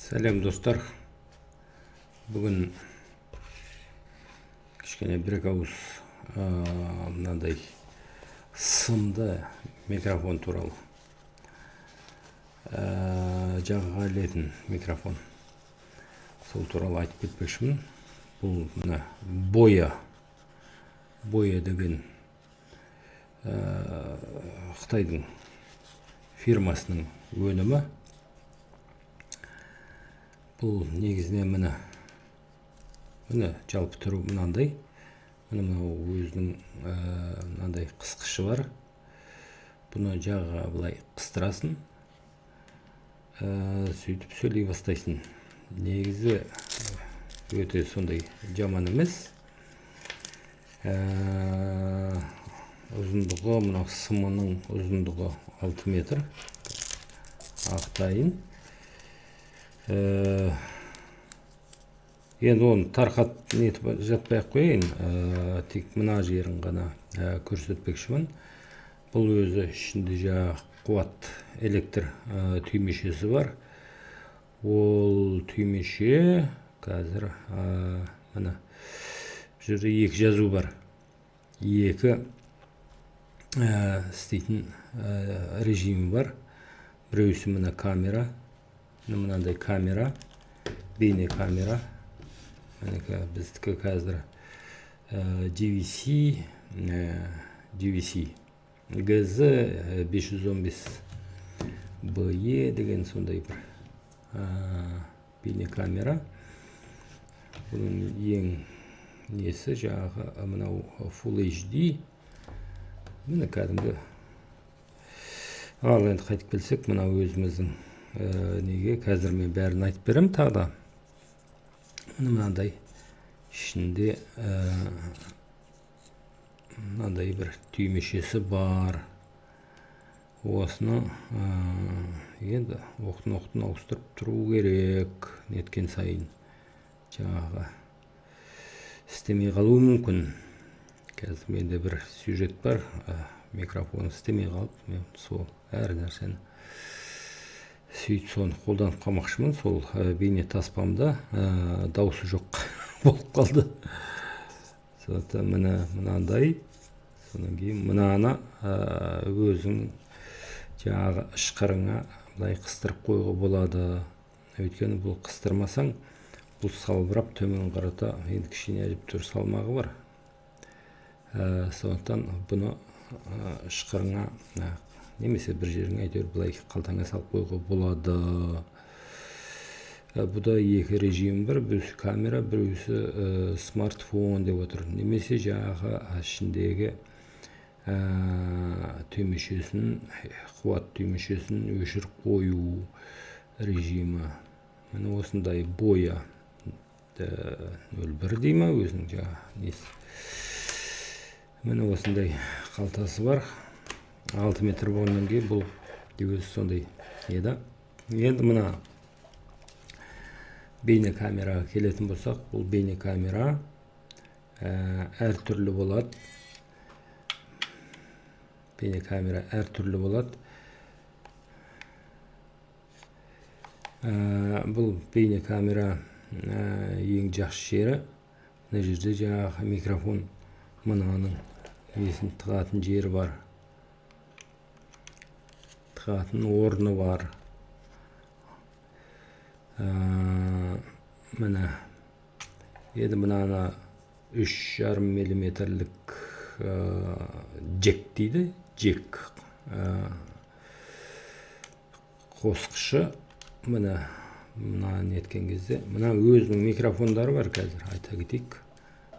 Сәлем достар. Бүгін кішкене бір ауыз мынандай сымды микрофон туралы. Жағаға ілетін микрофон. Сол туралы айтып кетпекшімін. Бұл мына Боя деген Қытайдың фирмасының өнімі. Бұл негізінен міне жалпы түрі мынандай. Мынау өзінің мынандай қысқышы бар. Бұны жағаға былай қыстырасын. Сөйтіп сөйлей бастайсың. Негізі өте сондай жаман емес. Ұзындығы, мынау сымының ұзындығы 6 метр. Ақтайын. Енді оны тарқат нетіп жатпай-ақ қояйын, тек мына жерін ғана көрсетпекшімін. Бұл өзі ішінде қуат электр түймешесі бар. Ол түймеше қазір мына жерде екі жазу бар. Екі істейтін режимі бар. Біреусі мына камера. Мынандай камера, бейне камера. Біздікі қазір DVC GZ 515BE деген сондай бір бейне камера. Бұның ең несі жаңағы мынау Full HD. Міне кәдімгі. Ал енді қайтып келсек, мынау өзіміздің неге қазір мен бәрін айтып берем тағы. Мынандай ішінде мынандай бір түймешесі бар. Осыны енді оқтын ауыстырып тұру керек. Неткен сайын жаңағы істемей қалуы мүмкін. Қазір менде бір сюжет бар. Микрофон істемей қалып, мен сол әр нәрсені сөйтіп соны қолданып қалмақшымын. Сол бейне таспамда дауысы жоқ болып қалды. Сондықтан мынандай. Содан кейін мынаны өзің жаңағы ышқырыңа былай қыстырып қойға болады. Өйткені бұл қыстырмасаң, бұл салбырап төмен қарата енді кішкене әжептәуір салмағы бар. Сондықтан бұны ышқырыңа немесе бір жеріңе әйтеуір былай қалтаңа салып қойға болады. Бұда екі режим бар. Біреусі камера, біреусі смартфон деп отыр. Немесе жаңағы ішіндегі түймешесін, қуат түймешесін өшіріп қою режимі. Міне осындай Боя 01 дейме өзінің жаңағы несі. Міне осындай қалтасы бар. 6 метр болғаннан кейін бұл өзі сондай еді. Енді мына бейне камераға келетін болсақ, бұл бейне камера әртүрлі болады. Бейне камера әртүрлі болады. Бұл бейне камера ең жақсы жері. Мына жерде жаңағы микрофон мынаның несін тығатын жері бар. Тығатын орны бар. Міне енді мынаны 3,5 миллиметрлік джек дейді. Джек қосқышы. Міне неткен кезде мына өзінің микрофондары бар қазір айта кетейік.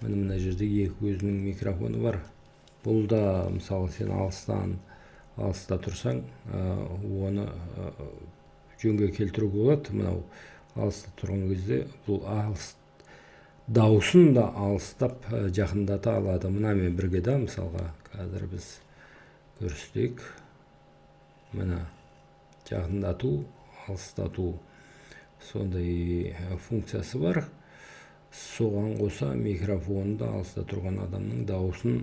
Мына жерде екі өзінің микрофоны бар. Бұл да мысалы сен алыста тұрсаң, оны жөнге келтіруге болады. Мынау алыста тұрған кезде бұл дауысын да алыстап жақындата алады. Мұнамен бірге да мысалға қазір біз көрсетейік. Мына жақындату, алыстату сондай функциясы бар. Соған қоса микрофонда алыста тұрған адамның дауысын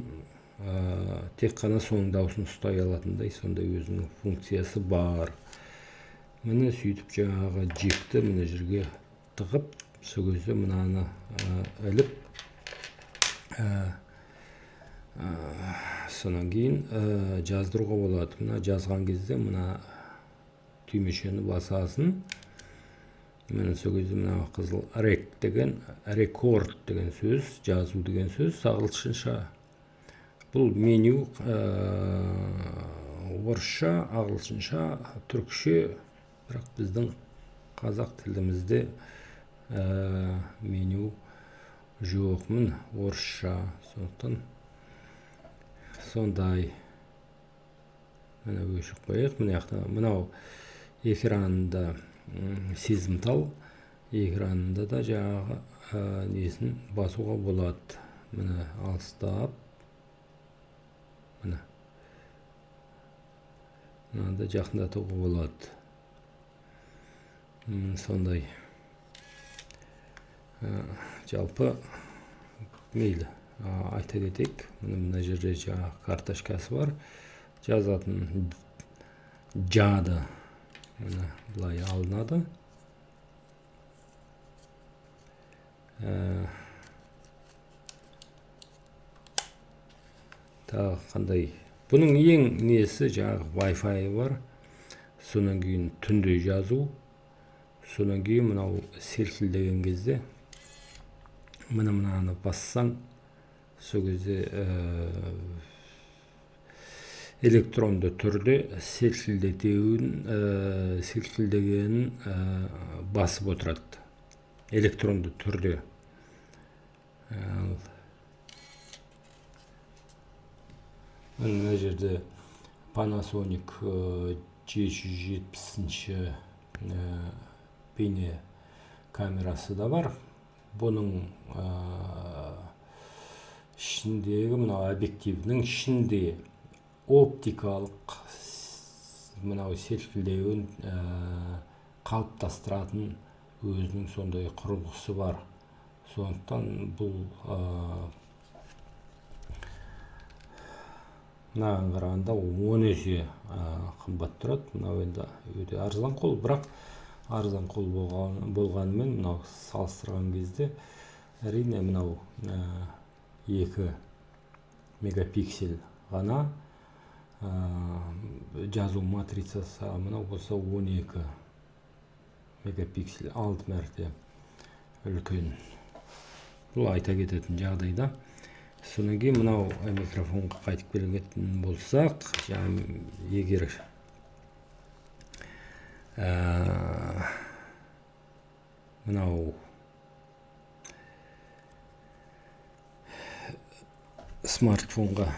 тек қана соның дауысын ұстай алатындай сондай өзінің функциясы бар. міне сөйтіп жаңағы жекті мына жерге тығып, сол кезде мынаны іліп, сонан кейін жаздыруға болады. Мына жазған кезде мына түймешені басасын. Міне сол кезде мына қызыл рекорд деген сөз, жазу деген сөз ағылшынша. Бұл меню орысша, ағылшынша, түркше, бірақ біздің қазақ тілімізде меню жоқ. Міне орысша, сондықтан сондай. Міне өшіп қояйық. Мынау экранында сезімтал, экранында да жаңағы несін басуға болады. Міне алыстап, міне мынада жақындатуға болады. Сондай. Жалпы мейлі. Айта кетейік, мына жерде жаңағы карточкасы бар. Жазатын жады міне былай алынады. Тағы қандай? Бұның ең несі жаңағы Wi-Fi бар. Сонан кейін түнде жазу. Сонан кейін мынау селкілдеген кезде мынаны бассаң, сол кезде электронды түрде селкілдегенін басып отырады. Электронды түрде. Мына жерде Panasonic 770-ші бейне камерасы да бар. Бұның ішіндегі мынау объективінің ішінде оптикалық мынау селкілдеуін қалыптастыратын өзінің сондай құрылғысы бар. Сондықтан бұл мынаған қарағанда 10 есе қымбат тұрады. Мынау енді өте арзан қол, бірақ арзан қол болғанымен мынау салыстырған кезде әрине мынау 2 мегапиксель ғана жазу матрицасы, мынау болса 12 мегапиксель, 6 мәрте үлкен. Бұл айта кететін жағдайда. Сонан кейін мынау микрофонға қайтып келетін болсақ, егер мынау смартфонға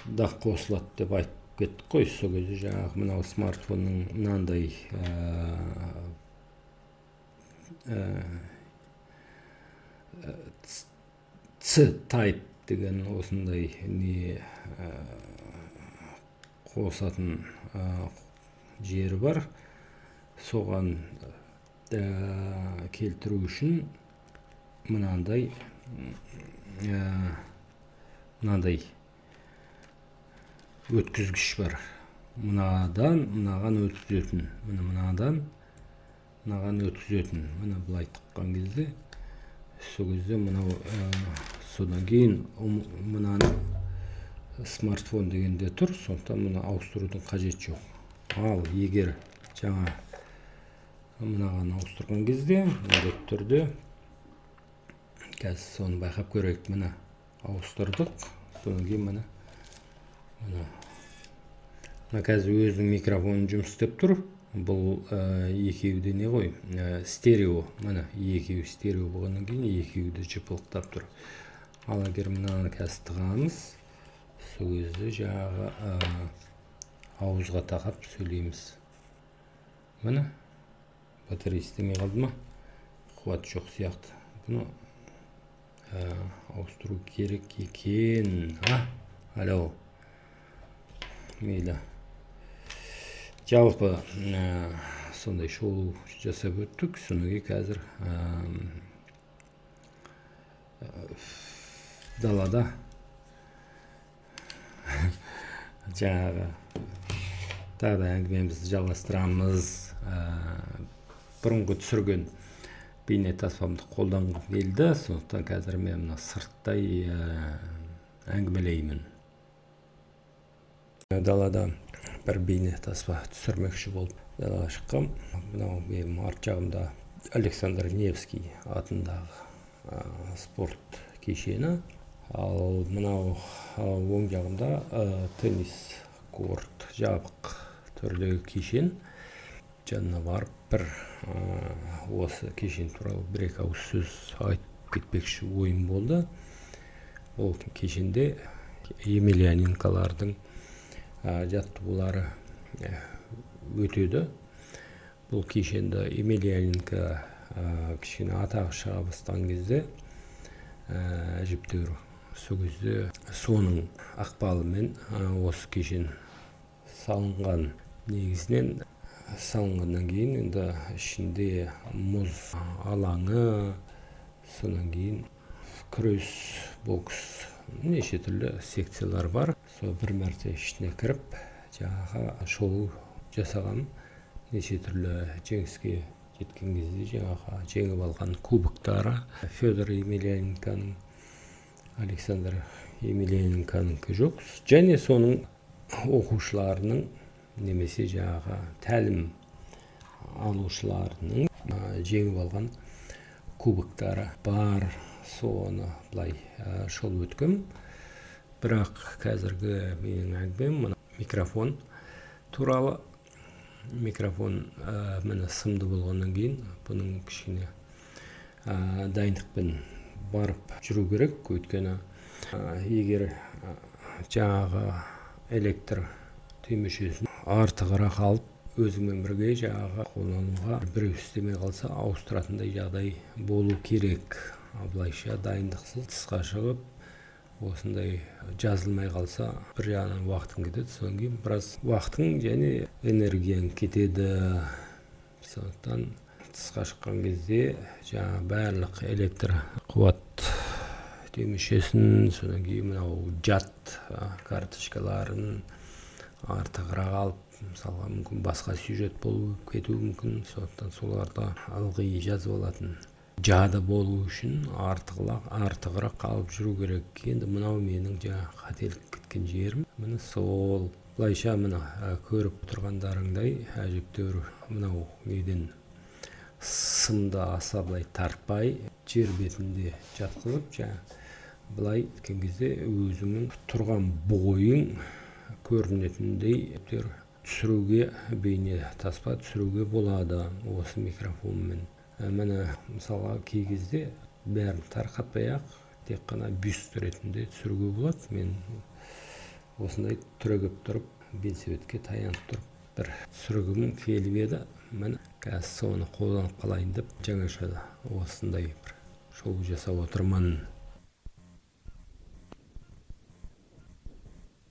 да қосылады деп айтып кеттік қой. Сол кезде жаңағы мынау смартфонның мынандай C-Type деген осындай не қосатын жері бар. Соған келтіру үшін мынандай өткізгіш бар. Мынаған өткізетін. Мынадан мынаған өткізетін. Мына былай тыққан кезде, сол кезде мынау содан кейін мынаны смартфон дегенде тұр, сондықтан мұны ауыстырудың қажет жоқ. Ал егер жаңа мынаған ауыстырған кезде, міндетті түрде қазір соны байқап көрейік. Мына ауыстырдық, содан кейін мына қазір өзінің микрофоны жұмыс істеп тұр. Бұл екеуі не ғой, стерео. Мына екеуі стерео болғаннан кейін екеуі де жыпылықтап тұр. Ал егер мынаны қазір тығамыз, сол кезде жаңағы ауызға тақап сөйлейміз. Міне батарея істемей қалды ма? Қуат жоқ сияқты. Бұны ауыстыру керек екен. Алло. Мейлі. Жалпы сондай шоу жасап өттік. Соныге қазір далада жаңағы тағы да әңгімемізді жалғастырамыз. бұрынғы түсірген бейнетаспамды қолданғым келді, сондықтан қазір мен мына сырттай әңгімелеймін. Далада бір бейнетаспа түсірмекші болып далаға шыққам. Мынау менің арт жағымда Александр Невский атындағы спорт кешені, ал мынау оң жағымда теннис корт, жабық түрдегі кешен. Жанына барып бір осы кешен туралы бір-екі ауыз сөз айтып кетпекші ойым болды. Ол кешенде Емельяненколардың жаттығулары өтеді. Бұл кешенді Емельяненко кішкене атағы шыға бастаған кезде әжептәуір сол кезде соның ықпалымен осы кешен салынған. Негізінен салынғаннан кейін енді ішінде мұз алаңы, сонан кейін күрес, бокс, неше түрлі секциялар бар. Сол бір мәрте ішіне кіріп, жаңағы шоу жасаған, неше түрлі жеңіске жеткен кезде жаңағы жеңіп алған кубоктары Федор Емельяненконың, Александр Емельяненконікі жоқ. Және соның оқушыларының немесе жаңағы тәлім алушыларының жеңіп алған кубоктары бар. Соны былай шолып өткім. Бірақ қазіргі менің әңгімем микрофон туралы. Микрофон міне сымды болғаннан кейін бұның кішкене дайындықпен барып жүру керек. Өйткені егер жаңағы электр түймешесін артығырақ алып өзімен бірге жаңағы қолдануға біреу істемей қалса ауыстыратындай жағдай болу керек. Абылайша дайындықсыз тысқа шығып, осындай жазылмай қалса бір жағынан уақытың кетеді, содан кейін біраз уақытың және энергияң кетеді. Сондықтан тысқа шыққан кезде жаңа барлық электр қуат түймешесін, содан кейін мынау жад карточкаларын артығырақ алып, мысалға мүмкін басқа сюжет болып кетуі мүмкін. Сондықтан соларды ылғи жазып алатын жады болу үшін артығырақ алып жүру керек. Енді мынау менің жаңа қателік кеткен жерім. Міне сол. Былайша мына көріп тұрғандарыңдай әжептәуір мынау неден сымды аса былай тартпай жер бетінде жатқызып, былай кеткен кезде өзіңнің тұрған бойың көрінетіндей түсіруге, бейне таспа түсіруге болады осы микрофонмен. Міне мысалға кей кезде бәрін тарқатпай-ақ тек қана бюст ретінде түсіруге болады. Мен осындай түрегеп тұрып, белсебетке таянып тұрып бір түсіргім келіп еді. Міне қазір соны қолданып қалайын деп жаңаша осындай бір шоу жасап отырмын.